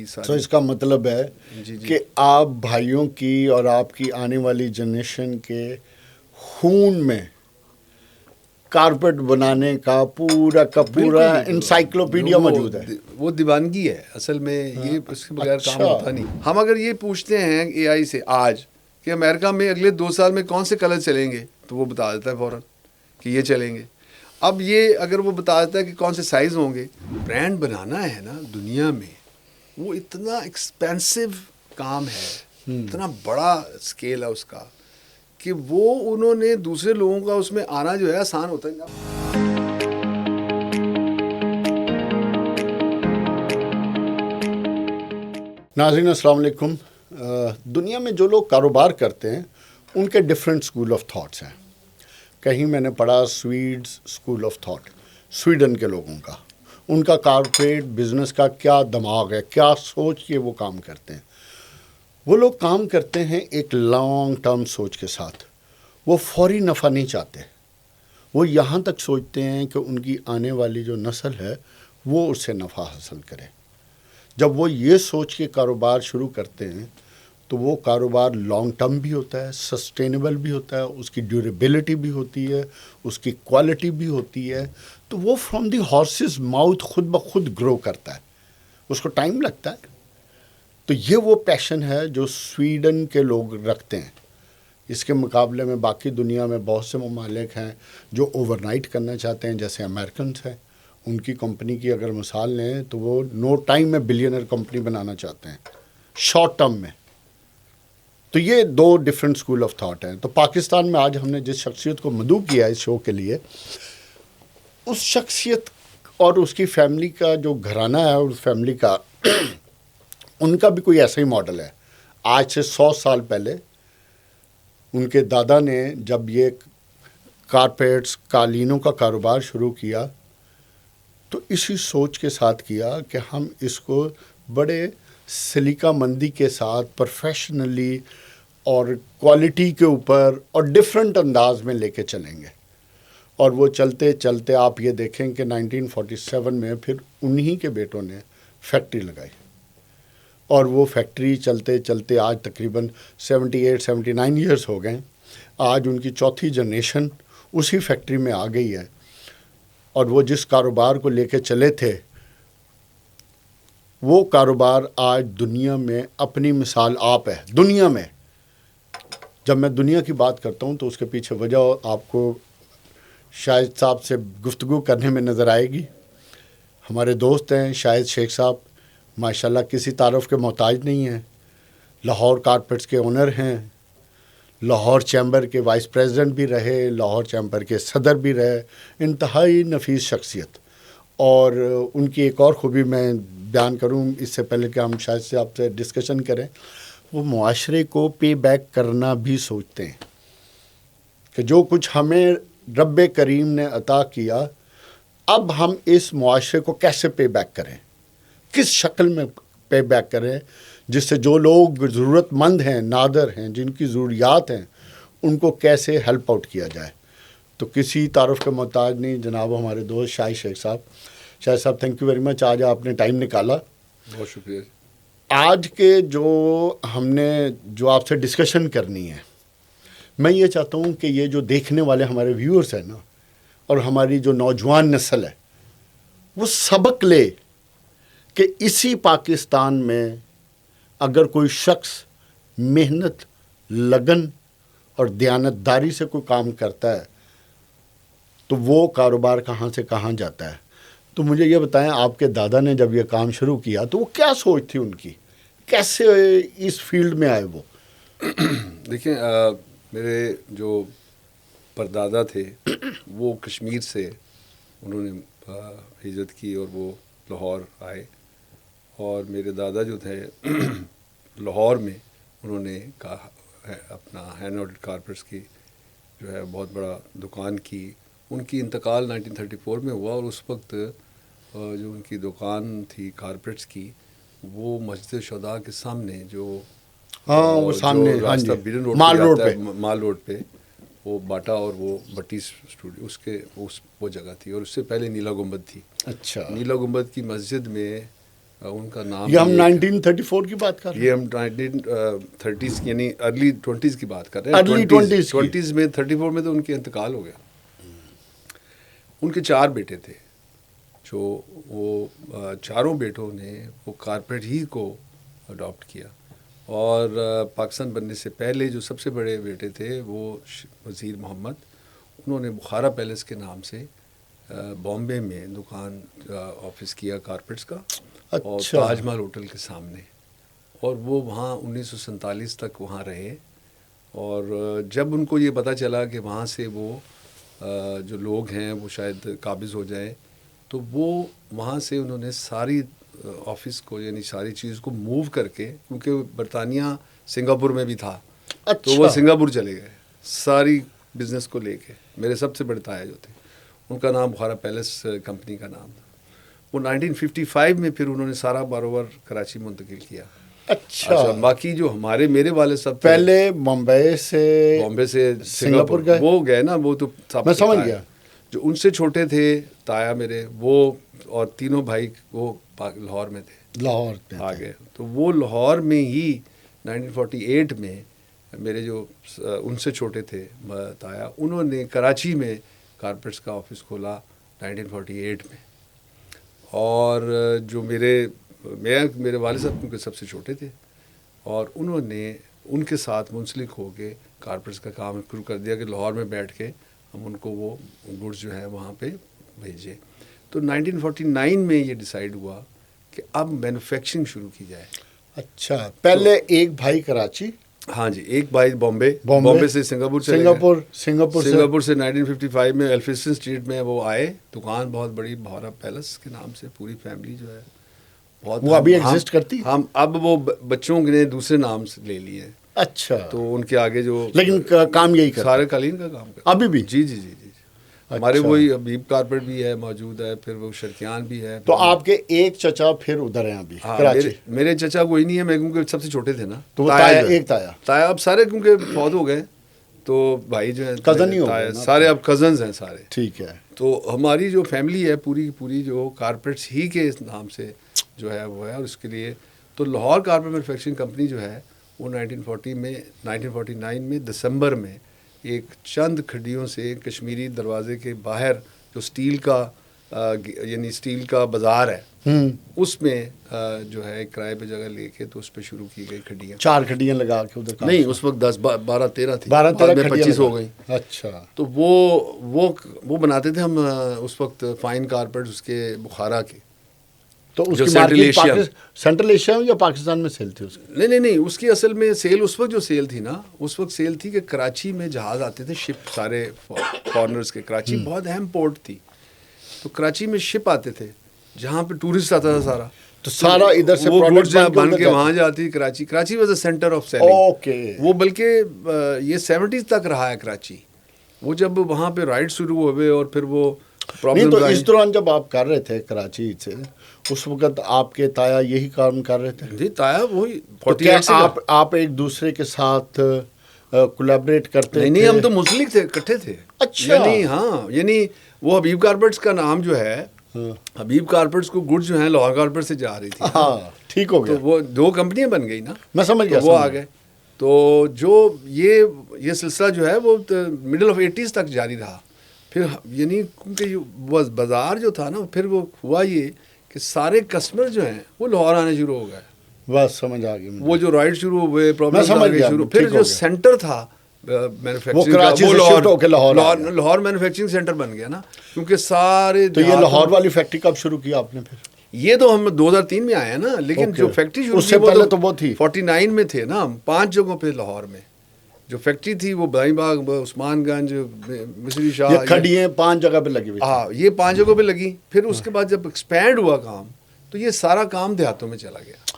ساری. تو اس کا مطلب ہے کہ آپ بھائیوں کی اور آپ کی آنے والی جنریشن کے خون میں کارپیٹ بنانے کا پورا انسائکلوپیڈیا موجود ہے. وہ دیوانگی ہے اصل میں, یہ اس کے بغیر کام ہوتا نہیں. ہم اگر یہ پوچھتے ہیں اے آئی سے آج کہ امریکہ میں اگلے 2 سال میں کون سے کلر چلیں گے, تو وہ بتا دیتا ہے فوراً کہ یہ چلیں گے. اب یہ اگر وہ بتا دیتا ہے کہ کون سے سائز ہوں گے. برانڈ بنانا ہے نا دنیا میں, وہ اتنا ایکسپینسو کام ہے, اتنا بڑا اسکیل ہے اس کا, کہ وہ انہوں نے دوسرے لوگوں کا اس میں آنا جو ہے آسان ہوتا ہے. ناظرین السلام علیکم. دنیا میں جو لوگ کاروبار کرتے ہیں ان کے ڈفرینٹ اسکول آف تھاٹس ہیں. کہیں میں نے پڑھا سویڈز اسکول آف تھاٹ, سویڈن کے لوگوں کا, ان کا کارپوریٹ بزنس کا کیا دماغ ہے, کیا سوچ کے وہ کام کرتے ہیں. وہ لوگ کام کرتے ہیں ایک لانگ ٹرم سوچ کے ساتھ. وہ فوری نفع نہیں چاہتے. وہ یہاں تک سوچتے ہیں کہ ان کی آنے والی جو نسل ہے وہ اس سے نفع حاصل کرے. جب وہ یہ سوچ کے کاروبار شروع کرتے ہیں تو وہ کاروبار لانگ ٹرم بھی ہوتا ہے, سسٹینیبل بھی ہوتا ہے, اس کی ڈیوریبلٹی بھی ہوتی ہے, اس کی کوالٹی بھی ہوتی ہے. تو وہ فرام دی ہارسز ماؤتھ خود بخود گرو کرتا ہے. اس کو ٹائم لگتا ہے. تو یہ وہ پیشن ہے جو سویڈن کے لوگ رکھتے ہیں. اس کے مقابلے میں باقی دنیا میں بہت سے ممالک ہیں جو اوور نائٹ کرنا چاہتے ہیں, جیسے امریکنس ہیں. ان کی کمپنی کی اگر مثال لیں تو وہ نو ٹائم میں بلینئر کمپنی بنانا چاہتے ہیں, شارٹ ٹرم میں. تو یہ 2 ڈفرینٹ اسکول آف تھاٹ ہیں. تو پاکستان میں آج ہم نے جس شخصیت کو مدعو کیا اس شو کے لیے, اس شخصیت اور اس کی فیملی کا جو گھرانہ ہے اور اس فیملی کا ان کا بھی کوئی ایسا ہی ماڈل ہے. آج سے 100 سال پہلے ان کے دادا نے جب یہ کارپیٹس, قالینوں کا کاروبار شروع کیا تو اسی سوچ کے ساتھ کیا کہ ہم اس کو بڑے سلیقہ مندی کے ساتھ پروفیشنلی اور کوالٹی کے اوپر اور ڈفرینٹ انداز میں لے کے چلیں گے. اور وہ چلتے چلتے آپ یہ دیکھیں کہ 1947 میں پھر انہی کے بیٹوں نے فیکٹری لگائی, اور وہ فیکٹری چلتے چلتے آج تقریباً 78-79 ایئرس ہو گئے. آج ان کی 4تھی جنریشن اسی فیکٹری میں آ گئی ہے. اور وہ جس کاروبار کو لے کے چلے تھے وہ کاروبار آج دنیا میں اپنی مثال آپ ہے. دنیا میں جب میں دنیا کی بات کرتا ہوں تو اس کے پیچھے وجہ آپ کو شاہد صاحب سے گفتگو کرنے میں نظر آئے گی. ہمارے دوست ہیں شاہد شیخ صاحب, ماشاءاللہ کسی تعارف کے محتاج نہیں ہیں. لاہور کارپیٹس کے اونر ہیں, لاہور چیمبر کے وائس پریزیڈنٹ بھی رہے, لاہور چیمبر کے صدر بھی رہے. انتہائی نفیس شخصیت. اور ان کی ایک اور خوبی میں بیان کروں اس سے پہلے کہ ہم شاید سے آپ سے ڈسکشن کریں, وہ معاشرے کو پے بیک کرنا بھی سوچتے ہیں کہ جو کچھ ہمیں رب کریم نے عطا کیا اب ہم اس معاشرے کو کیسے پے بیک کریں, کس شکل میں پے بیک کریں, جس سے جو لوگ ضرورت مند ہیں, نادر ہیں, جن کی ضروریات ہیں, ان کو کیسے ہیلپ آؤٹ کیا جائے. تو کسی تعارف کے محتاج نہیں جناب ہمارے دوست شاہد شیخ صاحب. شاہد صاحب تھینک یو ویری مچ, آج آپ نے ٹائم نکالا. بہت شکریہ. آج کے جو ہم نے جو آپ سے ڈسکشن کرنی ہے, میں یہ چاہتا ہوں کہ یہ جو دیکھنے والے ہمارے ویورز ہیں نا, اور ہماری جو نوجوان نسل ہے, وہ سبق لے کہ اسی پاکستان میں اگر کوئی شخص محنت, لگن اور دیانتداری سے کوئی کام کرتا ہے تو وہ کاروبار کہاں سے کہاں جاتا ہے. تو مجھے یہ بتائیں, آپ کے دادا نے جب یہ کام شروع کیا تو وہ کیا سوچ تھی ان کی, کیسے اس فیلڈ میں آئے وہ؟ دیکھیں میرے جو پردادا تھے وہ کشمیر سے انہوں نے ہجرت کی اور وہ لاہور آئے. اور میرے دادا جو تھے لاہور میں انہوں نے اپنا ہینڈ آؤٹ کارپیٹس کی جو ہے بہت بڑا دکان کی. ان کی انتقال 1934 میں ہوا, اور اس وقت جو ان کی دکان تھی کارپیٹس کی وہ مسجد شہداء کے سامنے جو وہ سامنے راستہ بیرن روڈ پہ جاتا ہے, مال روڈ پہ, وہ باٹا اور وہ بٹی اسٹوڈیو اس وہ جگہ تھی. اور اس سے پہلے نیلا گنبد تھی. اچھا. نیلا گنبد کی مسجد میں ان کا نام یہ ہم 1934 کی بات کر رہے ہیں. یہ ہم 1930 یعنی ارلی 20s کی بات کر رہے ہیں. ارلی 20s میں 34 میں تو ان کے انتقال ہو گیا. ان کے 4 بیٹے تھے جو وہ چاروں بیٹوں نے وہ کارپوریٹ ہی کو اڈاپٹ کیا. اور پاکستان بننے سے پہلے جو سب سے بڑے بیٹے تھے وہ وزیر محمد، انہوں نے بخارا پیلس کے نام سے بامبے میں دکان آفس کیا کارپیٹس کا، اور تاج محل ہوٹل کے سامنے، اور وہ وہاں 1947 تک وہاں رہے. اور جب ان کو یہ پتہ چلا کہ وہاں سے وہ جو لوگ ہیں وہ شاید قابض ہو جائیں، تو وہ وہاں سے انہوں نے ساری آفس کو یعنی ساری چیز کو موو کر کے، کیونکہ برطانیہ سنگاپور میں بھی تھا، تو وہ سنگاپور چلے گئے ساری بزنس کو لے کے. میرے سب سے بڑے تایا جو تھے ان کا نام بخارا پیلس کمپنی کا نام تھا. وہ 1955 میں پھر انہوں نے سارا کاروبار کراچی منتقل کیا. اچھا باقی جو میرے والد صاحب پہلے بامبے سے سنگاپور گئے، وہ گئے نا، وہ تو میں سمجھ گیا. جو ان سے چھوٹے تھے تایا میرے، وہ اور تینوں بھائی وہ لاہور میں تھے، لاہور میں آ گئے. تو وہ لاہور میں ہی 1948 میں میرے جو ان سے چھوٹے تھے تایا، انہوں نے کراچی میں کارپیٹس کا آفس کھولا 1948 میں. اور جو میرے والد صاحب کیونکہ سب سے چھوٹے تھے، اور انہوں نے ان کے ساتھ منسلک ہو کے کارپیٹس کا کام شروع کر دیا کہ لاہور میں بیٹھ کے ہم ان کو وہ گڈس جو ہے وہاں پہ بھیجیں. تو 1949 میں یہ ڈیسائیڈ ہوا کہ اب مینوفیکچرنگ شروع کی جائے. اچھا پہلے ایک بھائی کراچی، ہاں جی، ایک بھائی بامبے سے سنگاپور سے 1955 میں ایلفسٹن اسٹریٹ میں وہ آئے. دکان بہت بڑی بخارا پیلس کے نام سے، پوری فیملی جو ہے بہت. وہ ابھی ایگزسٹ کرتی؟ ہم اب وہ بچوں نے دوسرے نام سے لے لیے. اچھا تو ان کے آگے جو لیکن کام یہی کرتے سارے قالین کا کام کرتے ابھی بھی؟ جی جی جی جی. ہمارے وہی حبیب کارپیٹ بھی ہے موجود ہے، پھر وہ شرکیان بھی ہے. تو آپ کے ایک چچا پھر ادھر ہیں ابھی کراچی؟ میرے چچا کوئی نہیں ہے، میں کیونکہ سب سے چھوٹے تھے نا. تو ایک تایا اب سارے کیونکہ فوت ہو گئے، تو بھائی جو ہیں کزن ہی ہو گئے سارے، اب کزنز ہیں سارے. ٹھیک ہے. تو ہماری جو فیملی ہے پوری جو کارپیٹس ہی کے نام سے جو ہے وہ ہے. اور اس کے لیے تو لاہور کارپیٹ مینوفیکچرنگ کمپنی جو ہے وہ 1949 میں دسمبر میں ایک چند کھڈیوں سے کشمیری دروازے کے باہر جو اسٹیل کا یعنی اسٹیل کا بازار ہے، اس میں جو ہے کرائے پہ جگہ لے کے تو اس پہ شروع کی گئی کھڈیاں. 4 کھڈیاں لگا کے ادھر؟ نہیں، اس وقت 10 12 13 تھی، 25 ہو گئی. اچھا. تو وہ بناتے تھے ہم اس وقت فائن کارپیٹ اس کے بخارا کے. تو اس کی مارکیٹ سینٹرل ایشیا یا پاکستان میں سیل تھی اس کی؟ نہیں، اس کی اصل میں سیل اس وقت جو سیل تھی نا، اس وقت سیل تھی کہ کراچی میں جہاز آتے تھے، شپ سارے فارنرز کے. کراچی بہت اہم پورٹ تھی، تو کراچی میں شپ آتے تھے جہاں پہ ٹورسٹ آتا تھا سارا، تو سارا ادھر سے پروڈکٹ بن کے وہاں جاتی. Karachi was a centre of selling. وہ بلکہ یہ 70s تک رہا ہے کراچی. وہ جب وہاں پہ رائڈ شروع ہوئے اور پھر وہ نہیں، تو اس دوران جب آپ کر رہے تھے کراچی سے، اس وقت آپ کے تایا یہی کام کر رہے تھے؟ جی، تایا وہی. آپ ایک دوسرے کے ساتھ کولیبریٹ کرتے تھے؟ نہیں، ہم تو منسلک تھے، اکٹھے تھے. اچھا. یعنی وہ حبیب کارپیٹس کا نام جو ہے، حبیب کارپیٹس کو گڈ جو ہیں لاہور کارپیٹ سے جا رہی تھی. ہاں ٹھیک ہو گیا. تو وہ 2 کمپنیاں بن گئی نا. میں سمجھ گیا. وہ آ گئے. تو جو یہ سلسلہ جو ہے وہ مڈل آف 80s تک جاری رہا. پھر یعنی کیونکہ بازار جو تھا نا، پھر وہ ہوا یہ کہ سارے کسٹمر جو ہیں وہ لاہور آنے شروع ہو گئے. بس سمجھ آ گئی. وہ جو رائڈ شروع ہوئے، پرابلم پھر جو سینٹر تھا مینوفیکچرنگ، لاہور مینوفیکچرنگ سینٹر بن گیا نا، کیونکہ سارے. تو یہ لاہور والی فیکٹری کب شروع کی آپ نے پھر؟ یہ تو ہم 2003 میں آئے ہیں نا، لیکن جو فیکٹری شروع اس سے پہلے تو وہ تھی 49 میں تھے نا. ہم 5 جگہوں پہ لاہور میں جو فیکٹری تھی، وہ بھائی باغ، عثمان گنج، مصری شاہ، یہ کھڈیاں 5 جگہ پہ لگی ہوئی. ہاں، یہ 5 جگہوں پہ لگی. پھر اس کے بعد جب ایکسپینڈ ہوا کام، تو یہ سارا کام دیہاتوں میں چلا گیا،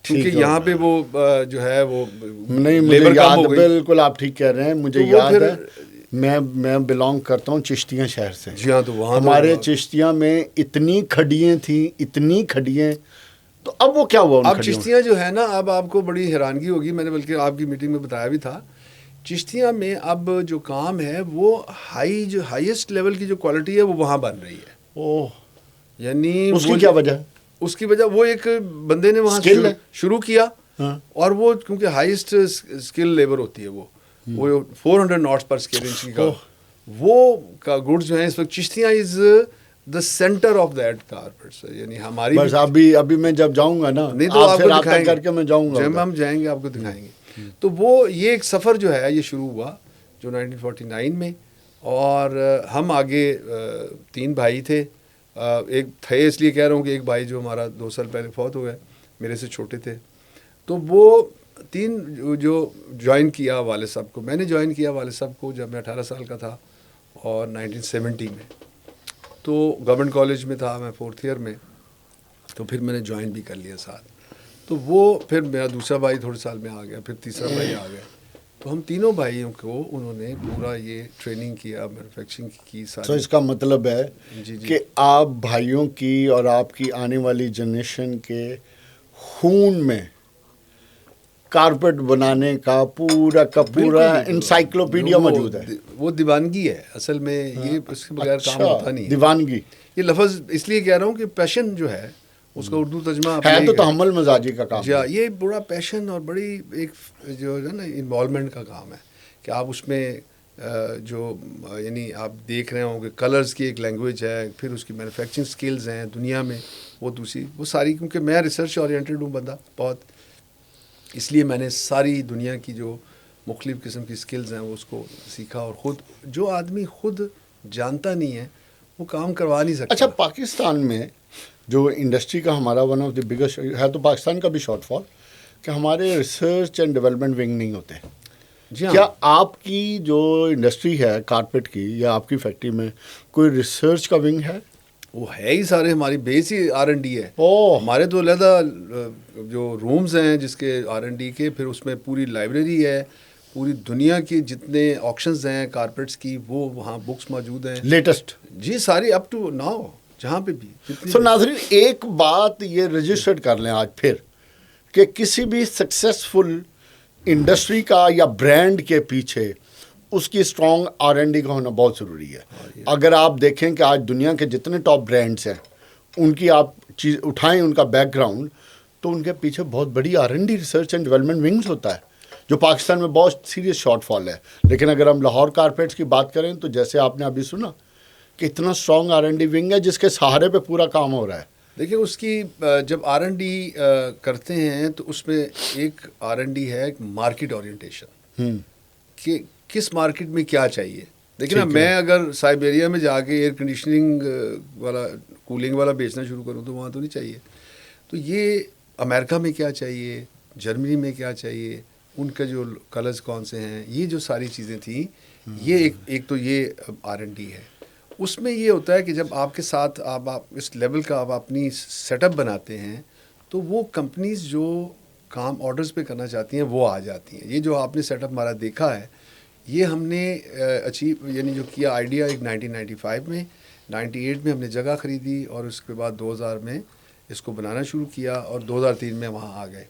کیونکہ یہاں پہ وہ جو ہے وہ نہیں، مجھے یاد، بالکل آپ ٹھیک کہہ رہے ہیں. مجھے یاد ہے، میں بلانگ کرتا ہوں چشتیاں شہر سے. جی ہاں. تو وہاں ہمارے چشتیاں میں اتنی کھڈیاں تھیں، اتنی کھڈیاں. تو اب وہ کیا ہوا؟ اب چشتیاں جو ہے نا، اب آپ کو بڑی حیرانگی ہوگی، میں نے بلکہ آپ کی میٹنگ میں بتایا بھی تھا. چشتیاں میں اب جو کام ہے وہ ہائیسٹ لیول کی جو کوالٹی ہے وہ وہاں بن رہی ہے. اوہ، یعنی اس کی کیا وجہ ہے؟ اس کی وجہ وہ ایک بندے نے وہاں شروع کیا اور وہ کیونکہ ہائیسٹ اسکل لیبر ہوتی ہے وہ 400 ناٹس پر اسکیئر انچ کا وہ کا گڈس جو ہیں اس وقت چشتیاں از دا سینٹر آف دیٹ کارپیٹس. یعنی ہماری بس ابھی میں جب جاؤں گا نا نہیں تو آپ کو دکھائیں کر کے میں جاؤں گا جب ہم جائیں گے آپ کو دکھائیں گے. تو وہ یہ ایک سفر جو ہے یہ شروع ہوا جو 1949 میں اور ہم آگے 3 بھائی تھے. ایک تھے اس لیے کہہ رہا ہوں کہ ایک بھائی جو ہمارا 2 سال پہلے فوت ہو گئے میرے سے چھوٹے تھے. تو وہ 3 جو جوائن کیا والد صاحب کو, میں نے جوائن کیا والد صاحب کو جب میں 18 سال کا تھا اور 1970 میں. تو گورنمنٹ کالج میں تھا میں 4th ایئر میں, تو پھر میں نے جوائن بھی کر لیا ساتھ. تو وہ پھر میرا دوسرا بھائی تھوڑے سال میں آ گیا, پھر تیسرا بھائی آ گیا. تو ہم تینوں بھائیوں کو انہوں نے پورا یہ ٹریننگ کیا, مینوفیکچرنگ کی ساری. تو اس کا مطلب ہے کہ آپ بھائیوں کی اور آپ کی آنے والی جنریشن کے خون میں کارپیٹ بنانے کا پورا انسائکلوپیڈیا موجود ہے. وہ دیوانگی ہے اصل میں, یہ اس کے بغیر کام ہوتا نہیں. دیوانگی یہ لفظ اس لیے کہہ رہا ہوں کہ پیشن جو ہے اس کا اردو ترجمہ ہے تو تحمل مزاجی کا کام. جی یہ بڑا پیشن اور بڑی ایک جو ہے نا انوالومنٹ کا کام ہے کہ آپ اس میں جو یعنی آپ دیکھ رہے ہوں کہ کلرز کی ایک لینگویج ہے, پھر اس کی مینوفیکچرنگ سکلز ہیں دنیا میں وہ دوسری وہ ساری, کیونکہ میں ریسرچ اورینٹیڈ ہوں بندہ بہت, اس لیے میں نے ساری دنیا کی جو مختلف قسم کی سکلز ہیں وہ اس کو سیکھا. اور خود جو آدمی خود جانتا نہیں ہے وہ کام کروا نہیں سکتا. اچھا پاکستان میں جو انڈسٹری کا ہمارا ون آف دی بگیسٹ ہے, تو پاکستان کا بھی شارٹ فال کہ ہمارے ریسرچ اینڈ ڈیولپمنٹ ونگ نہیں ہوتے. جی ہاں. کیا آپ کی جو انڈسٹری ہے کارپیٹ کی یا آپ کی فیکٹری میں کوئی ریسرچ کا ونگ ہے؟ وہ ہے ہی سارے, ہماری بیس ہی R&D ہے. ہمارے تو علیحدہ جو رومز ہیں جس کے R&D کے, پھر اس میں پوری لائبریری ہے, پوری دنیا کی جتنے آکشنز ہیں کارپیٹس کی وہ وہاں بکس موجود ہیں لیٹسٹ. جی ساری اپ ٹو ناؤ جہاں پہ بھی. سو ناظرین ایک بات یہ رجسٹرڈ کر لیں آج پھر کہ کسی بھی سکسیسفل انڈسٹری کا یا برانڈ کے پیچھے اس کی اسٹرانگ R&D کا ہونا بہت ضروری ہے. اگر آپ دیکھیں کہ آج دنیا کے جتنے ٹاپ برانڈس ہیں ان کی آپ چیز اٹھائیں ان کا بیک گراؤنڈ, تو ان کے پیچھے بہت بڑی R&D research and development wings ہوتا ہے, جو پاکستان میں بہت سیریس شارٹ فال ہے. لیکن اگر ہم لاہور کارپیٹس کی بات کریں تو جیسے آپ نے ابھی سنا کہ اتنا اسٹرانگ R&D ونگ ہے جس کے سہارے پہ پورا کام ہو رہا ہے. دیکھیں اس کی جب R&D کرتے ہیں تو اس میں ایک R&D ہے ایک مارکیٹ اورینٹیشن کہ کس مارکیٹ میں کیا چاہیے. دیکھیں نا میں اگر سائبیریا میں جا کے ایئر کنڈیشننگ والا کولنگ والا بیچنا شروع کروں تو وہاں تو نہیں چاہیے. تو یہ امریکہ میں کیا چاہیے, جرمنی میں کیا چاہیے, ان کے جو کلرز کون سے ہیں, یہ جو ساری چیزیں تھیں یہ ایک تو یہ R&D ہے. اس میں یہ ہوتا ہے کہ جب آپ کے ساتھ آپ اس لیول کا آپ اپنی سیٹ اپ بناتے ہیں تو وہ کمپنیز جو کام آرڈرز پہ کرنا چاہتی ہیں وہ آ جاتی ہیں. یہ جو آپ نے سیٹ اپ ہمارا دیکھا ہے یہ ہم نے اچیو یعنی جو کیا آئیڈیا ایک 1995 میں 98 میں ہم نے جگہ خریدی اور اس کے بعد 2000 میں اس کو بنانا شروع کیا اور 2003 میں وہاں آ گئے.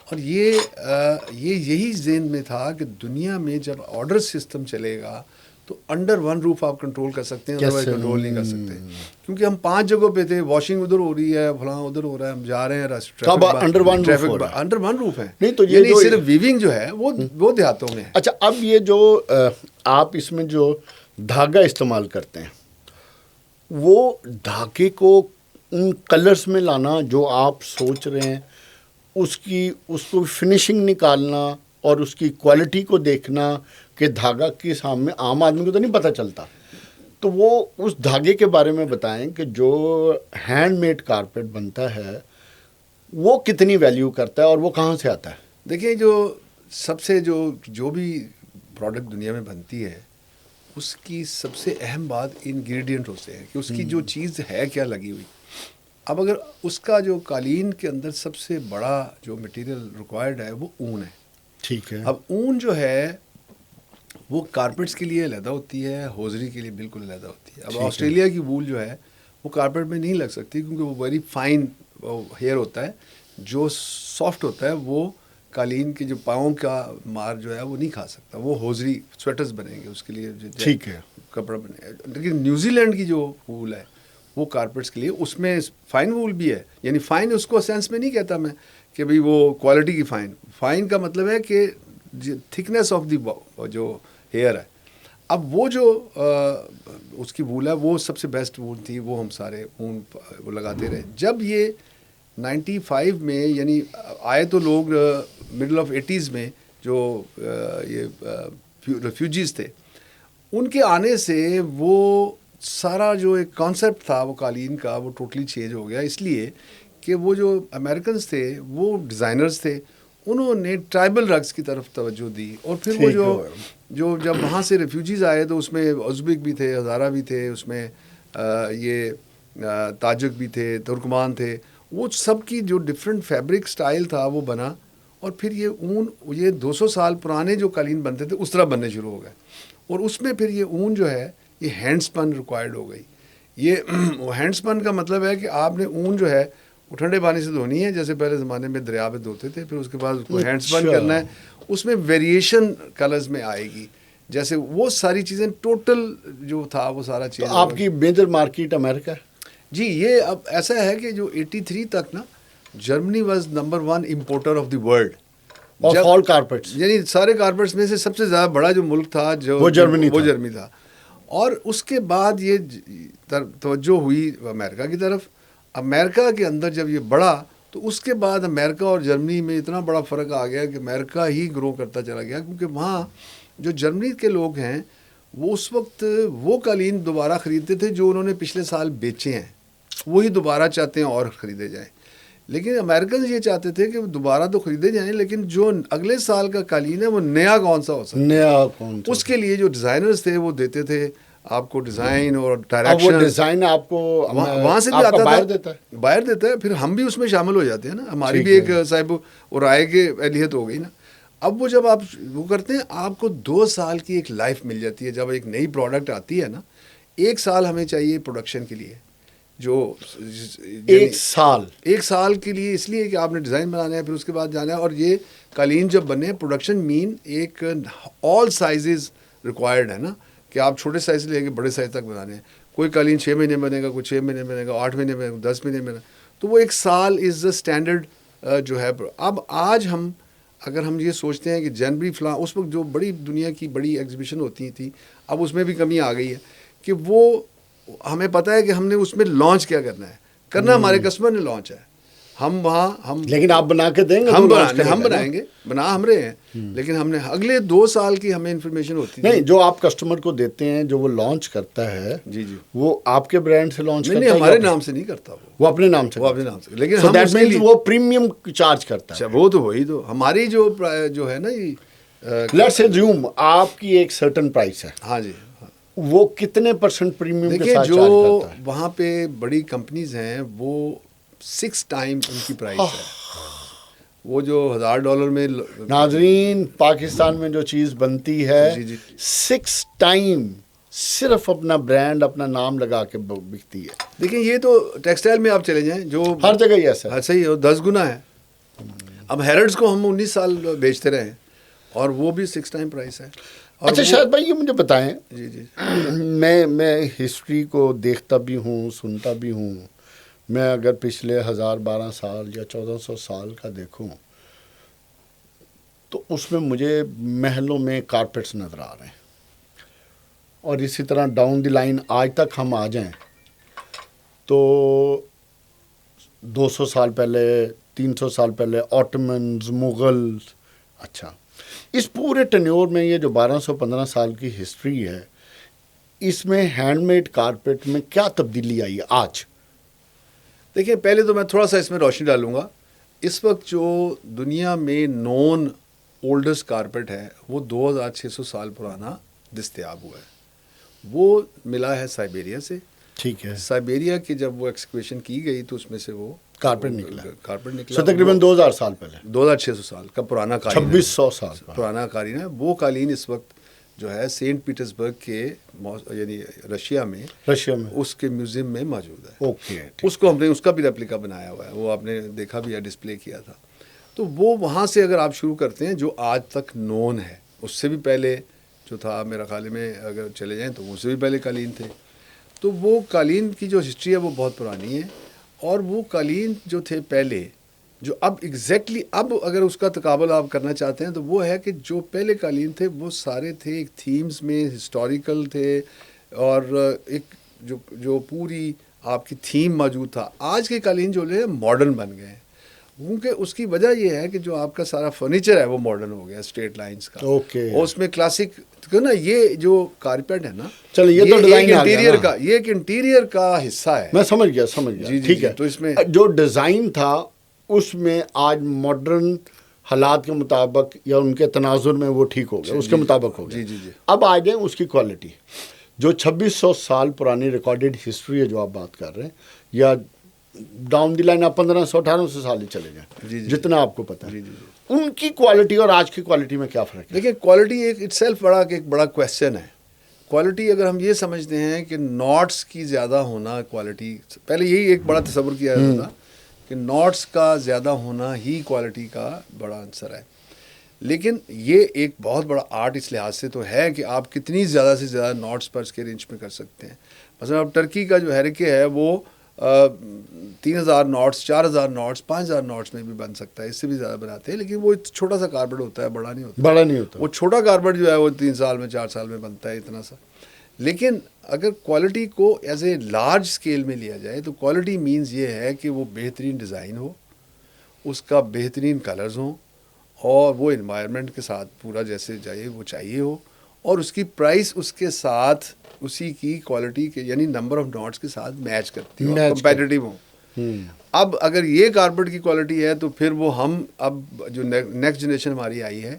اور یہی ذہن میں تھا کہ دنیا میں جب آرڈر سسٹم چلے گا تو انڈر ون روف آپ کنٹرول کر سکتے ہیں, ادروائز کنٹرول نہیں کر سکتے. کیونکہ ہم 5 جگہوں پہ تھے, واشنگ ادھر ہو رہی ہے, فلاں ادھر ہو رہا ہے, ہم جا رہے ہیں انڈر ون روف ہے. نہیں تو یہ صرف ویونگ جو ہے وہ دیہاتوں میں ہے. اچھا اب یہ جو آپ اس میں جو دھاگا استعمال کرتے ہیں وہ دھاگے کو ان کلرز میں لانا جو آپ سوچ رہے ہیں, اس کو فنیشنگ نکالنا اور اس کی کوالٹی کو دیکھنا کہ دھاگا کے سامنے عام آدمی کو تو نہیں پتہ چلتا. تو وہ اس دھاگے کے بارے میں بتائیں کہ جو ہینڈ میڈ کارپیٹ بنتا ہے وہ کتنی ویلیو کرتا ہے اور وہ کہاں سے آتا ہے. دیکھیں جو سب سے جو بھی پروڈکٹ دنیا میں بنتی ہے اس کی سب سے اہم بات انگریڈینٹ ہوتے ہیں کہ اس کی جو چیز ہے کیا لگی ہوئی. اب اگر اس کا جو قالین کے اندر سب سے بڑا جو مٹیریل ریکوائرڈ ہے وہ اون ہے. ٹھیک ہے. اب اون جو ہے وہ کارپیٹس کے لیے علیحدہ ہوتی ہے, ہوزری کے لیے بالکل علیحدہ ہوتی ہے. اب آسٹریلیا کی وول جو ہے وہ کارپیٹ میں نہیں لگ سکتی کیونکہ وہ ویری فائن ہیئر ہوتا ہے, جو سافٹ ہوتا ہے وہ قالین کے جو پاؤں کا مار جو ہے وہ نہیں کھا سکتا. وہ ہوزری سویٹرز بنیں گے اس کے لیے, ٹھیک ہے, کپڑا بنے. لیکن نیوزی لینڈ کی جو وول ہے وہ کارپیٹس کے لیے. اس میں فائن وول بھی ہے, یعنی فائن اس کو سینس میں نہیں کہتا میں کہ بھئی وہ کوالٹی کی فائن کا مطلب ہے کہ تھکنیس آف دی جو ہیئر ہے. اب وہ جو اس کی وول ہے وہ سب سے بیسٹ وول تھی, وہ ہم سارے اون وہ لگاتے رہے. جب یہ 95 میں یعنی آئے تو لوگ مڈل آف 80s میں جو یہ ریفیوجیز تھے, ان کے آنے سے وہ سارا جو ایک کانسیپٹ تھا وہ قالین کا وہ ٹوٹلی چینج ہو گیا. اس لیے کہ وہ جو امریکنز تھے وہ ڈیزائنرز تھے, انہوں نے ٹرائبل رگز کی طرف توجہ دی. اور پھر وہ جو جب وہاں سے ریفیوجیز آئے تو اس میں ازبک بھی تھے, ہزارہ بھی تھے, اس میں یہ تاجک بھی تھے, ترکمان تھے, وہ سب کی جو ڈفرینٹ فیبرک سٹائل تھا وہ بنا. اور پھر یہ اون یہ 200 سال پرانے جو قالین بنتے تھے اس طرح بننے شروع ہو گئے. اور اس میں پھر یہ اون جو ہے یہ ہینڈ سپن ریکوائرڈ ہو گئی. یہ ہینڈ سپن کا مطلب ہے کہ آپ نے اون جو ہے وہ ٹھنڈے پانی سے دھونی ہے, جیسے پہلے زمانے میں دریا پہ دھوتے تھے, پھر اس کے بعد اس کو ہینڈ سپن کرنا ہے. اس میں ویریشن کلرز میں آئے گی, جیسے وہ ساری چیزیں ٹوٹل جو تھا وہ سارا چیز. آپ کی میجر مارکیٹ امریکہ؟ جی, یہ اب ایسا ہے کہ جو 83 تک نا Germany was number 1 importer of the world of all carpets, یعنی سارے کارپیٹس میں سے سب سے زیادہ بڑا جو ملک تھا جو وہ جرمنی تھا. اور اس کے بعد یہ توجہ ہوئی امریکہ کی طرف. امریکہ کے اندر جب یہ بڑھا تو اس کے بعد امریکہ اور جرمنی میں اتنا بڑا فرق آ گیا کہ امریکہ ہی گرو کرتا چلا گیا, کیونکہ وہاں جو جرمنی کے لوگ ہیں وہ اس وقت وہ قالین دوبارہ خریدتے تھے جو انہوں نے پچھلے سال بیچے ہیں, وہی دوبارہ چاہتے ہیں اور خریدے جائیں. لیکن امریکنز یہ چاہتے تھے کہ دوبارہ تو خریدے جائیں لیکن جو اگلے سال کا قالین ہے وہ نیا کون سا ہو سکتا ہے, نیا کون سا. اس کے لیے جو ڈیزائنرز تھے وہ دیتے تھے آپ کو ڈیزائن اور ڈائریکشن. وہ ڈیزائن آپ کو وہاں سے بھی آتا باہر تھا, دیتا ہے, باہر دیتا ہے, پھر ہم بھی اس میں شامل ہو جاتے ہیں نا. ہماری بھی ایک صاحب وہ رائے کے اہلیت ہو گئی نا. اب وہ جب آپ وہ کرتے ہیں آپ کو 2 سال کی ایک لائف مل جاتی ہے. جب ایک نئی پروڈکٹ آتی ہے نا, 1 سال ہمیں چاہیے پروڈکشن کے لیے, جو 1 سال کے لیے, اس لیے کہ آپ نے ڈیزائن بنانا ہے, پھر اس کے بعد جانا ہے. اور یہ قالین جب بنے پروڈکشن مین ایک آل سائزز ریکوائرڈ ہے نا, کہ آپ چھوٹے سائز سے لے کے بڑے سائز تک بنانے ہیں. کوئی قالین 6 مہینے بنے گا, کوئی 6 مہینے بنے گا, 8 مہینے بنے گا, 10 مہینے بنے گا. تو وہ 1 سال از دا اسٹینڈرڈ جو ہے. اب آج ہم اگر ہم یہ سوچتے ہیں کہ جنوری فلاں اس وقت جو بڑی دنیا کی بڑی ایگزیبیشن ہوتی تھی, اب اس میں بھی کمی آ گئی ہے کہ وہ ہمیں پتہ ہے کہ ہم نے اس میں لانچ کیا کرنا ہے, کرنا ہمارے کسٹمر نے لانچ ہے. ہم وہاں ہم لیکن آپ بنا کے دیں گے, ہم بنائیں گے, بنا ہم رہے ہیں, لیکن ہم نے اگلے 2 سال کی ہمیں انفارمیشن ہوتی ہے. نہیں, جو آپ کسٹمر کو دیتے ہیں جو وہ لانچ کرتا ہے, جی وہ آپ کے برانڈ سے لانچ کرتا ہے؟ نہیں, ہمارے نام سے نہیں کرتا, وہ اپنے نام سے, لیکن ہم اس کے لیے وہ پریمیم چارج کرتا ہے. وہ تو وہی تو ہماری جو ہے نا, لیٹس ایزیوم آپ کی ایک سرٹن پرائس ہے. ہاں جی, وہ کتنے % پریمیم کے ساتھ چارج جو کرتا ہے؟ وہاں پہ بڑی کمپنیز ہیں وہ 6 ٹائم ان کی پرائس ہے. وہ جو $1000 میں ناظرین, پاکستان میں جو چیز بنتی ہے 6 ٹائم صرف اپنا برانڈ اپنا نام لگا کے بکتی ہے. دیکھیں یہ تو ٹیکسٹائل میں آپ چلے جائیں جو ہر جگہ ہی ایسا ہے, صحیح ہے, 10 گنا ہے. اب ہیرڈز کو ہم 19 سال بیچتے رہے ہیں اور وہ بھی 6 ٹائم پرائس ہے. اچھا شاہد بھائی, یہ مجھے بتائیں, جی میں ہسٹری کو دیکھتا بھی ہوں, سنتا بھی ہوں. میں اگر پچھلے 1012 سال یا 1400 سال کا دیکھوں تو اس میں مجھے محلوں میں کارپیٹس نظر آ رہے ہیں, اور اسی طرح ڈاؤن دی لائن آج تک ہم آ جائیں تو 200 سال پہلے, 300 سال پہلے آٹمنز, مغلز. اچھا, اس پورے ٹینیور میں یہ جو 1215 سال کی ہسٹری ہے, اس میں ہینڈ میڈ کارپیٹ میں کیا تبدیلی آئی ہے آج؟ دیکھیں, پہلے تو میں تھوڑا سا اس میں روشنی ڈالوں گا. اس وقت جو دنیا میں نون اولڈسٹ کارپیٹ ہے وہ 2600 سال پرانا دستیاب ہوا ہے. وہ ملا ہے سائبیریا سے. ٹھیک ہے, سائبیریا کی جب وہ ایکسکویشن کی گئی تو اس میں سے وہ کارپیٹ نکلا. تقریباً 2000 سال پہلے, 2600 سال کا پرانا قالین, 2600 سال پرانا قالین ہے. وہ قالین اس وقت جو ہے سینٹ پیٹرزبرگ کے یعنی رشیا میں اس کے میوزیم میں موجود ہے. اوکے, اس کو ہم نے اس کا بھی ریپلیکا بنایا ہوا ہے, وہ آپ نے دیکھا بھی ہے, ڈسپلے کیا تھا. تو وہ وہاں سے اگر آپ شروع کرتے ہیں جو آج تک نون ہے, اس سے بھی پہلے جو تھا میرا خیال میں اگر چلے جائیں تو اس سے بھی پہلے قالین تھے. تو وہ قالین کی جو ہسٹری ہے وہ بہت پرانی ہے، اور وہ قالین جو تھے پہلے، جو اب ایگزیکٹلی اب اگر اس کا تقابل آپ کرنا چاہتے ہیں تو وہ ہے کہ جو پہلے قالین تھے وہ سارے تھے ایک تھیمز میں، ہسٹوریکل تھے، اور ایک جو پوری آپ کی تھیم موجود تھا. آج کے قالین جو ہے ماڈرن بن گئے ہیں، کیونکہ اس کی وجہ یہ ہے کہ جو آپ کا سارا فرنیچر ہے وہ ماڈرن ہو گیا، اسٹریٹ لائنز کا، اور اس میں کلاسک نا یہ جو کارپیٹ ہے نا، چلو یہ تو ڈیزائن انٹیریئر کا، یہ ایک انٹیریئر کا حصہ ہے. میں سمجھ گیا ٹھیک ہے. تو اس میں جو ڈیزائن تھا اس میں آج ماڈرن حالات کے مطابق یا ان کے تناظر میں وہ ٹھیک ہو گیا، اس کے مطابق ہو گیا. اب آ جائیں اس کی کوالٹی. جو 2600 سال پرانی ریکارڈڈ ہسٹری ہے جو آپ بات کر رہے ہیں، یا ڈاؤن دی لائن آپ 1500-1800 سال ہی چلے جائیں، جتنا آپ کو پتہ ہے، ان کی کوالٹی اور آج کی کوالٹی میں کیا فرق ہے؟ دیکھیں کوالٹی ایک اٹ سیلف ایک بڑا کویسچن ہے. کوالٹی اگر ہم یہ سمجھتے ہیں کہ ناٹس کی زیادہ ہونا کوالٹی، پہلے یہی ایک بڑا تصور کیا جاتا تھا کہ ناٹس کا زیادہ ہونا ہی کوالٹی کا بڑا عنصر ہے. لیکن یہ ایک بہت بڑا آرٹ اس لحاظ سے تو ہے کہ آپ کتنی زیادہ سے زیادہ ناٹس پر اسکوائر انچ میں کر سکتے ہیں. مثلا اب ٹرکی کا جو ہیریکے ہے وہ 3000 ناٹس، 4000 ناٹس، 5000 ناٹس میں بھی بن سکتا ہے، اس سے بھی زیادہ بناتے ہیں، لیکن وہ چھوٹا سا کاربیٹ ہوتا ہے، بڑا نہیں ہوتا. وہ چھوٹا کاربیٹ جو ہے وہ 3 سال میں 4 سال میں بنتا ہے، اتنا سا. لیکن اگر کوالٹی کو ایز اے لارج اسکیل میں لیا جائے تو کوالٹی مینز یہ ہے کہ وہ بہترین ڈیزائن ہو، اس کا بہترین کلرز ہوں، اور وہ انوائرمنٹ کے ساتھ پورا جیسے چاہیے وہ چاہیے ہو، اور اس کی پرائس اس کے ساتھ اسی کی کوالٹی کے یعنی نمبر آف ناٹس کے ساتھ میچ کرتی ہو، کمپیٹیٹیو ہو. اب اگر یہ کارپیٹ کی کوالٹی ہے تو پھر وہ ہم اب جو نیکسٹ جنریشن ہماری آئی ہے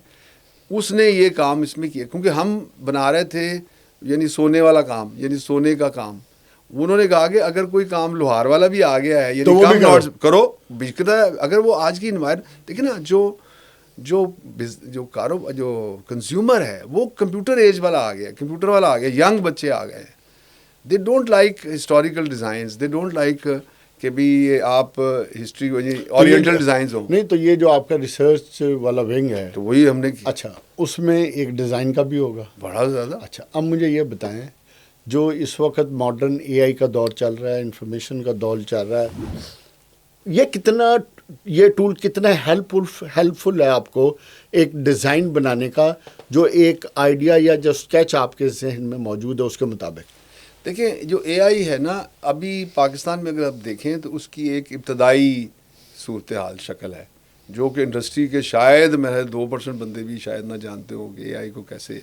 اس نے یہ کام اس میں کیا، کیونکہ ہم بنا رہے تھے یعنی سونے والا کام، یعنی سونے کا کام. انہوں نے کہا کہ اگر کوئی کام لوہار والا بھی آ گیا ہے یعنی کم ناٹس کرو، بکتا ہے. اگر وہ آج کی انوائرمنٹ دیکھیں نا، جو کنزیومر ہے وہ کمپیوٹر ایج والا آ گیا، کمپیوٹر والا آ گیا، ینگ بچے آ گئے. They don't like historical designs, they don't like کہ بھی آپ ہسٹری اورینٹل ڈیزائنز ہوں. نہیں تو یہ جو آپ کا ریسرچ والا ونگ ہے تو وہی ہم نے کیا. اچھا، اس میں ایک ڈیزائن کا بھی ہوگا بڑا زیادہ. اچھا، اب مجھے یہ بتائیں، جو اس وقت ماڈرن اے آئی کا دور چل رہا ہے، انفارمیشن کا دور چل رہا ہے، یہ ٹول کتنا ہیلپ فل ہے آپ کو ایک ڈیزائن بنانے کا، جو ایک آئیڈیا یا جو اسکیچ آپ کے ذہن میں موجود ہے اس کے مطابق؟ دیکھیں جو اے آئی ہے نا، ابھی پاکستان میں اگر آپ دیکھیں تو اس کی ایک ابتدائی صورتحال شکل ہے، جو کہ انڈسٹری کے شاید میرے 2% بندے بھی شاید نہ جانتے ہو کہ اے آئی کو کیسے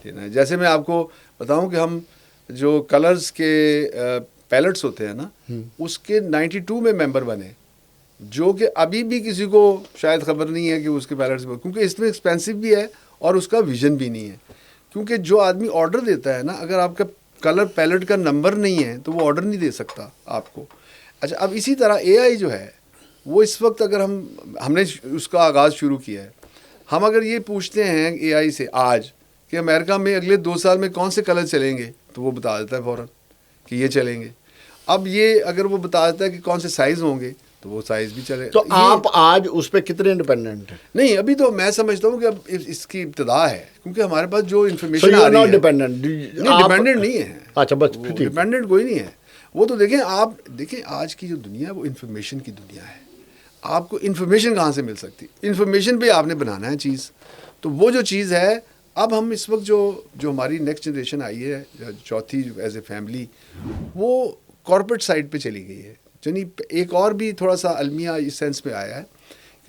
لینا ہے. جیسے میں آپ کو بتاؤں کہ ہم جو کلرز کے پیلٹس ہوتے ہیں نا، اس کے 92 میں ممبر بنے، جو کہ ابھی بھی کسی کو شاید خبر نہیں ہے کہ اس کے پیلٹس، کیونکہ اس میں ایکسپینسو بھی ہے اور اس کا ویژن بھی نہیں ہے. کیونکہ جو آدمی آرڈر دیتا ہے نا، اگر آپ کا کلر پیلٹ کا نمبر نہیں ہے تو وہ آرڈر نہیں دے سکتا آپ کو. اچھا، اب اسی طرح اے آئی جو ہے وہ اس وقت اگر ہم نے اس کا آغاز شروع کیا ہے، ہم اگر یہ پوچھتے ہیں اے آئی سے آج کہ امریکہ میں اگلے 2 سال میں کون سے کلر چلیں گے، تو وہ بتا دیتا ہے فوراً کہ یہ چلیں گے. اب یہ اگر وہ بتا دیتا ہے کہ کون سے سائز ہوں گے تو وہ سائز بھی چلے. تو آپ آج اس پہ کتنے انڈیپینڈنٹ ہیں؟ نہیں، ابھی تو میں سمجھتا ہوں کہ اب اس کی ابتدا ہے، کیونکہ ہمارے پاس جو انفارمیشن آ رہی ہے ڈیپینڈنٹ نہیں ہے. اچھا، بس ڈیپینڈنٹ کوئی نہیں ہے. وہ تو دیکھیں آج کی جو دنیا ہے وہ انفارمیشن کی دنیا ہے. آپ کو انفارمیشن کہاں سے مل سکتی؟ انفارمیشن پہ آپ نے بنانا ہے چیز. تو وہ جو چیز ہے، اب ہم اس وقت جو ہماری نیکسٹ جنریشن آئی ہے، چوتھی ایز اے فیملی، وہ کارپوریٹ سائڈ پہ چلی گئی ہے. یعنی ایک اور بھی تھوڑا سا المیہ اس سینس میں آیا ہے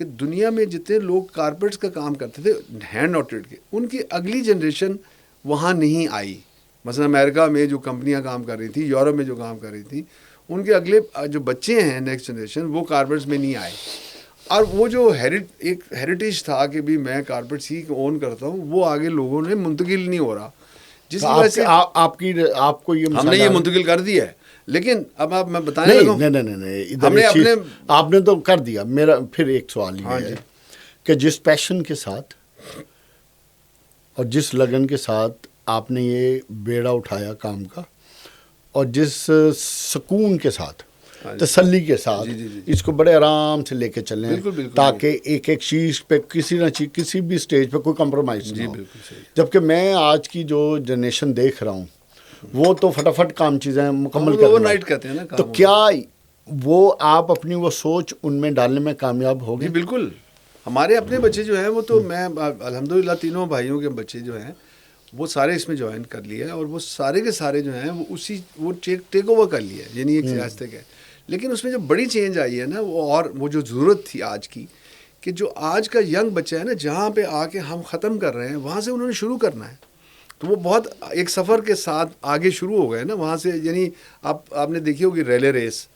کہ دنیا میں جتنے لوگ کارپوریٹس کا کام کرتے تھے ہینڈ نوٹڈ کے، ان کی اگلی جنریشن وہاں نہیں آئی. مثلا امریکہ میں جو کمپنیاں کام کر رہی تھیں، یورپ میں جو کام کر رہی تھیں، ان کے اگلے جو بچے ہیں نیکسٹ جنریشن، وہ کارپوریٹس میں نہیں آئے. اور وہ جو ایک ہیریٹیج تھا کہ بھی میں کارپوریٹس ہی اون کرتا ہوں، وہ آگے لوگوں نے منتقل نہیں ہو رہا، جس کی وجہ سے آپ کو یہ ہم نے یہ منتقل کر دیا ہے. لیکن اب میں بتانے لگا ہوں، نہیں، آپ نے تو کر دیا. میرا پھر ایک سوال یہ ہے کہ جس پیشن کے ساتھ اور جس لگن کے ساتھ آپ نے یہ بیڑا اٹھایا کام کا، اور جس سکون کے ساتھ، تسلی کے ساتھ اس کو بڑے آرام سے لے کے چلیں، تاکہ ایک ایک چیز پہ کسی بھی سٹیج پہ کوئی کمپرومائز نہ ہو. جبکہ میں آج کی جو جنریشن دیکھ رہا ہوں وہ تو فٹافٹ کام چیزیں مکمل کر اوور نائٹ کہتے ہیں نا تو کیا وہ آپ اپنی وہ سوچ ان میں ڈالنے میں کامیاب ہو جی گئے؟ بالکل. ہمارے اپنے بچے جو ہیں وہ تو میں الحمدللہ تینوں بھائیوں کے بچے جو ہیں وہ سارے اس میں جوائن کر لیا اور وہ سارے کے سارے جو ہیں وہ ٹیک اوور کر لیا, یعنی ایک سیاست ہے. لیکن اس میں جو بڑی چینج آئی ہے نا وہ جو ضرورت تھی آج کی, کہ جو آج کا ینگ بچہ ہے نا, جہاں پہ آ کے ہم ختم کر رہے ہیں وہاں سے انہوں نے شروع کرنا ہے. تو وہ بہت ایک سفر کے ساتھ آگے شروع ہو گئے نا وہاں سے. یعنی آپ نے دیکھی ہوگی ریلے ریس,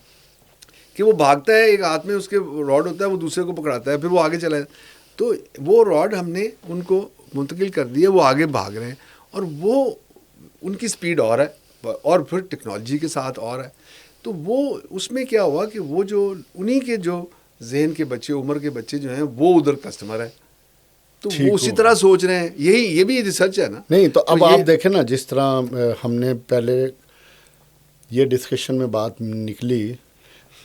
کہ وہ بھاگتا ہے, ایک ہاتھ میں اس کے راڈ ہوتا ہے, وہ دوسرے کو پکڑاتا ہے, پھر وہ آگے چلا جاتا ہے. تو وہ راڈ ہم نے ان کو منتقل کر دیا, وہ آگے بھاگ رہے ہیں, اور وہ ان کی سپیڈ اور ہے, اور پھر ٹیکنالوجی کے ساتھ اور ہے. تو وہ اس میں کیا ہوا کہ وہ جو انہی کے جو ذہن کے بچے, عمر کے بچے جو ہیں وہ ادھر کسٹمر ہے, تو وہ اسی طرح سوچ رہے ہیں. یہ بھی ریسرچ ہے نا. نہیں تو اب آپ دیکھیں نا, جس طرح ہم نے پہلے یہ ڈسکشن میں بات نکلی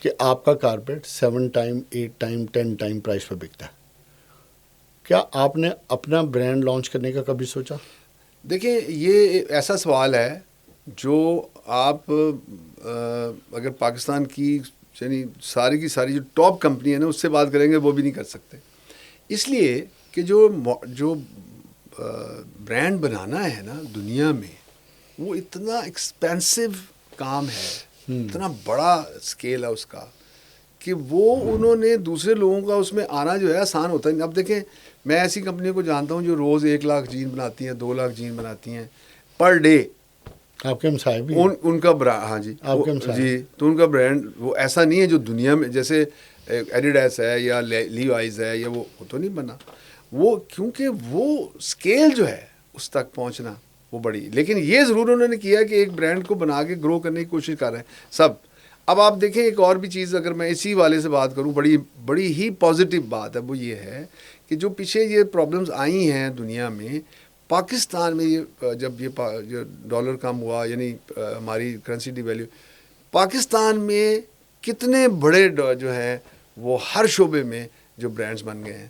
کہ آپ کا carpet 7 time 8 time 10 time price پہ بکتا ہے, کیا آپ نے اپنا برانڈ لانچ کرنے کا کبھی سوچا؟ دیکھیں یہ ایسا سوال ہے جو آپ اگر پاکستان کی یعنی ساری کی ساری جو ٹاپ کمپنی ہے نا اس سے بات کریں گے وہ بھی نہیں کر سکتے. اس لیے کہ جو برانڈ بنانا ہے نا دنیا میں وہ اتنا ایکسپینسو کام ہے, اتنا بڑا اسکیل ہے اس کا, کہ وہ انہوں نے دوسرے لوگوں کا اس میں آنا جو ہے آسان ہوتا ہے. اب دیکھیں میں ایسی کمپنیوں کو جانتا ہوں جو روز 1 لاکھ جین بناتی ہیں, 2 لاکھ جین بناتی ہیں پر ڈے. آپ کے ہمسائے بھی ان کا برانڈ, ہاں جی آپ کے ہمسائے جی, تو ان کا برانڈ وہ ایسا نہیں ہے جو دنیا میں جیسے ایڈیڈاس ہے یا لیوائز ہے یا وہ تو نہیں بنا. وہ کیونکہ وہ اسکیل جو ہے اس تک پہنچنا وہ بڑی. لیکن یہ ضرور انہوں نے کیا کہ ایک برانڈ کو بنا کے گرو کرنے کی کوشش کر رہے ہیں سب. اب آپ دیکھیں ایک اور بھی چیز اگر میں اسی والے سے بات کروں, بڑی ہی پازیٹیو بات ہے, وہ یہ ہے کہ جو پیچھے یہ پرابلمز آئی ہیں دنیا میں, پاکستان میں یہ جب یہ ڈالر کم ہوا, یعنی ہماری کرنسی ڈی ویلیو, پاکستان میں کتنے بڑے جو ہیں وہ ہر شعبے میں جو برانڈز بن گئے ہیں.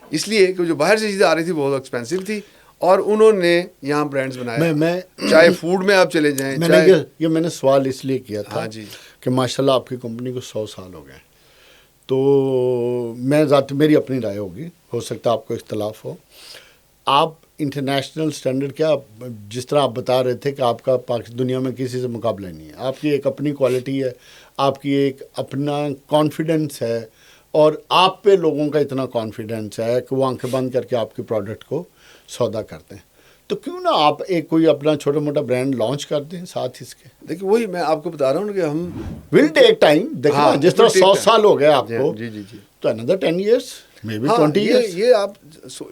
اس لیے کہ جو باہر سے چیزیں آ رہی تھی بہت ایکسپینسو تھی اور انہوں نے یہاں برانڈز بنائے. میں چاہے فوڈ میں آپ چلے جائیں, میں نے سوال اس لیے کیا تھا ہاں جی کہ ماشاءاللہ آپ کی کمپنی کو 100 سال ہو گئے, تو میں میری اپنی رائے ہوگی, ہو سکتا ہے آپ کو اختلاف ہو. آپ انٹرنیشنل سٹینڈرڈ کیا, جس طرح آپ بتا رہے تھے کہ آپ کا دنیا میں کسی سے مقابلہ نہیں ہے, آپ کی ایک اپنی کوالٹی ہے, آپ کی ایک اپنا کانفیڈنس ہے, اور آپ پہ لوگوں کا اتنا کانفیڈنس ہے کہ وہ آنکھیں بند کر کے آپ کے پروڈکٹ کو سودا کرتے ہیں. تو کیوں نہ آپ ایک کوئی اپنا چھوٹا موٹا برانڈ لانچ کر دیں ساتھ اس کے؟ دیکھیے وہی میں آپ کو بتا رہا ہوں کہ ہم ول ٹیک ٹائم. دیکھنا جس طرح 100 سال ہو گئے آپ کو, جی جی جی, تو another 10 years may be 20 years. یہ آپ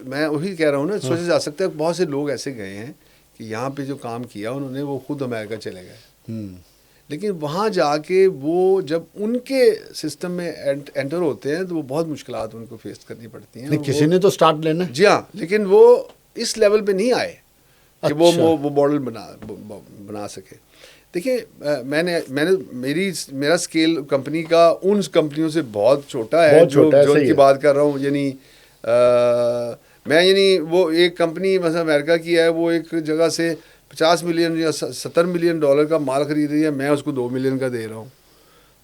میں وہی کہہ رہا ہوں نا, سوچا جا سکتا ہے بہت سے لوگ ایسے گئے ہیں کہ یہاں پہ جو کام کیا انہوں نے وہ خود امریکہ چلے گئے, لیکن وہاں جا کے وہ جب ان کے سسٹم میں انٹر ہوتے ہیں تو وہ بہت مشکلات ان کو فیس کرنی پڑتی ہیں. کسی نے تو سٹارٹ لینا ہے. جی ہاں, لیکن وہ اس لیول پہ نہیں آئے کہ وہ ماڈل بنا سکے. دیکھیں میرا اسکیل کمپنی کا ان کمپنیوں سے بہت چھوٹا ہے جو ان کی بات کر رہا ہوں. یعنی وہ ایک کمپنی مثلا امریکہ کی ہے, وہ ایک جگہ سے 50 ملین یا 70 ملین ڈالر کا مال خرید رہی ہے, میں اس کو 2 ملین کا دے رہا ہوں,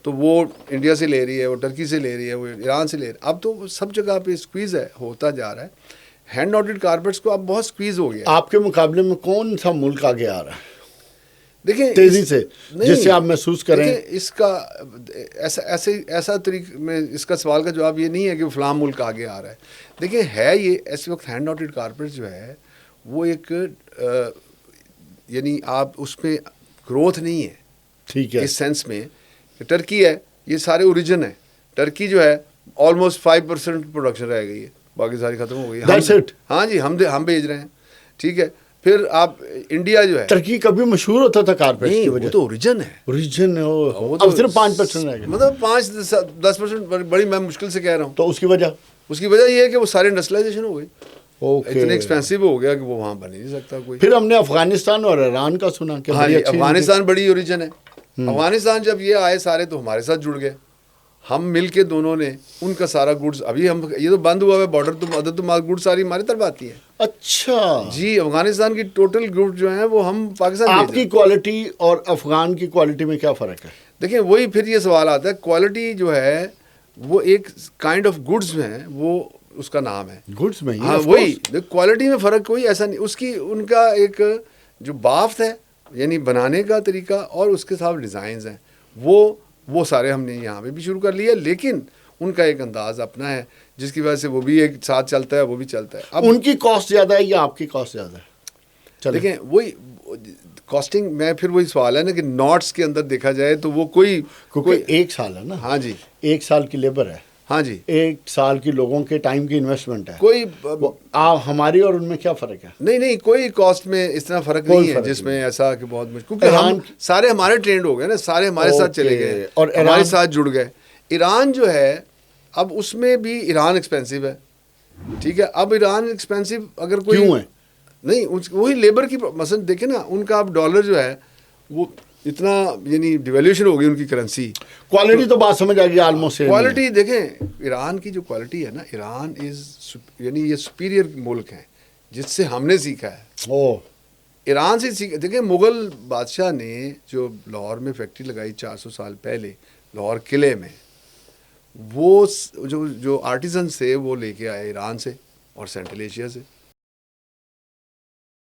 تو وہ انڈیا سے لے رہی ہے, وہ ٹرکی سے لے رہی ہے, وہ ایران سے لے رہی ہے. اب تو سب جگہ پہ اسکویز ہوتا جا رہا ہے. ہینڈ نوٹڈ کارپیٹس کو اب بہت اسکویز ہو گیا. آپ کے مقابلے میں کون سا ملک آگے آ رہا ہے دیکھیں تیزی سے, جس سے آپ محسوس کریں؟ اس کا ایسا طریقہ میں اس کا سوال کا جواب یہ نہیں ہے کہ فلاں ملک آگے آ رہا ہے. دیکھیں ہے یہ اس وقت ہینڈ نوٹڈ کارپیٹس جو ہے وہ ایک یعنی آپ اس میں گروتھ نہیں ہے. ٹھیک ہے, اس سینس میں کہ ٹرکی ہے, یہ سارے اوریجن ہیں. ٹرکی جو ہے آلموسٹ 5% پروڈکشن رہ گئی ہے, باقی ساری ختم ہو گئی. ہاں جی, ہم بھیج رہے ہیں. ٹھیک ہے, پھر آپ انڈیا جو ہے, ترکی کبھی مشہور ہوتا تھا کارپیٹ کی وجہ, وہ تو اوریجن ہے. اوریجن اب صرف 5% رہ گیا, مطلب 5-10% بڑی میں مشکل سے کہہ رہا ہوں. تو اس کی وجہ یہ ہے کہ وہ سارے انڈسٹریلائزیشن ہو گئی, اتنے ایکسپینسو ہو گیا کہ وہ وہاں بن ہی نہیں سکتا کوئی. پھر ہم نے افغانستان اور ایران کا سنا کہ افغانستان بڑی اوریجن ہے. افغانستان جب یہ آئے سارے تو ہمارے ساتھ جڑ گئے. ہم مل کے دونوں نے ان کا سارا گڈس ابھی ہم یہ تو بند ہوا ہے بارڈر تو عدد تو گڈس ساری ہماری طرف آتی ہے. اچھا جی افغانستان کی ٹوٹل گڈ جو ہیں وہ ہم پاکستان آپ بھیج کی رہے ہیں. کوالٹی اور افغان کی کوالٹی میں کیا فرق ہے؟ دیکھیں وہی پھر یہ سوال آتا ہے کوالٹی جو ہے وہ ایک کائنڈ آف گڈس میں ہے وہ اس کا نام ہے. گڈس میں ہی ہاں وہی کوالٹی میں فرق کوئی ایسا نہیں. اس کی ان کا ایک جو بافت ہے یعنی بنانے کا طریقہ اور اس کے ساتھ ڈیزائنز ہیں وہ سارے ہم نے یہاں پہ بھی شروع کر لیے لیکن ان کا ایک انداز اپنا ہے جس کی وجہ سے وہ بھی ایک ساتھ چلتا ہے وہ بھی چلتا ہے. اب ان کی کاسٹ زیادہ ہے یا آپ کی کاسٹ زیادہ ہے؟ دیکھیں وہی کاسٹنگ میں پھر وہی سوال ہے نا کہ ناٹس کے اندر دیکھا جائے تو وہ کیونکہ 1 سال ہے نا. ہاں جی 1 سال کی لیبر ہے. ہاں جی 1 سال کی لوگوں کے ٹائم کی انویسٹمنٹ ہے. کوئی ہماری اور ان میں کیا فرق ہے؟ نہیں کوئی کاسٹ میں اس طرح فرق نہیں ہے جس میں ایسا کہ بہت مشکل کیونکہ ہم سارے ہمارے ٹرینڈ ہو گئے نا سارے ہمارے ساتھ چلے گئے اور ہمارے ساتھ جڑ گئے. ایران جو ہے اب اس میں بھی ایران ایکسپینسو ہے ٹھیک ہے. اب ایران ایکسپینسو اگر کوئی کیوں ہے؟ نہیں وہی لیبر کی مثلا دیکھیں نا ان کا اب ڈالر جو ہے وہ اتنا یعنی ڈیویلیوشن ہو گئی ان کی کرنسی. کوالٹی تو بات سمجھ آ گئی آلموسٹ. کوالٹی دیکھیں ایران کی جو کوالٹی ہے نا ایران یعنی یہ سپیریئر ملک ہے جس سے ہم نے سیکھا ہے. ایران سے سیکھا. دیکھیں مغل بادشاہ نے جو لاہور میں فیکٹری لگائی 400 سال پہلے لاہور قلعے میں وہ جو آرٹیزن سے وہ لے کے آئے ایران سے اور سینٹرل ایشیا سے.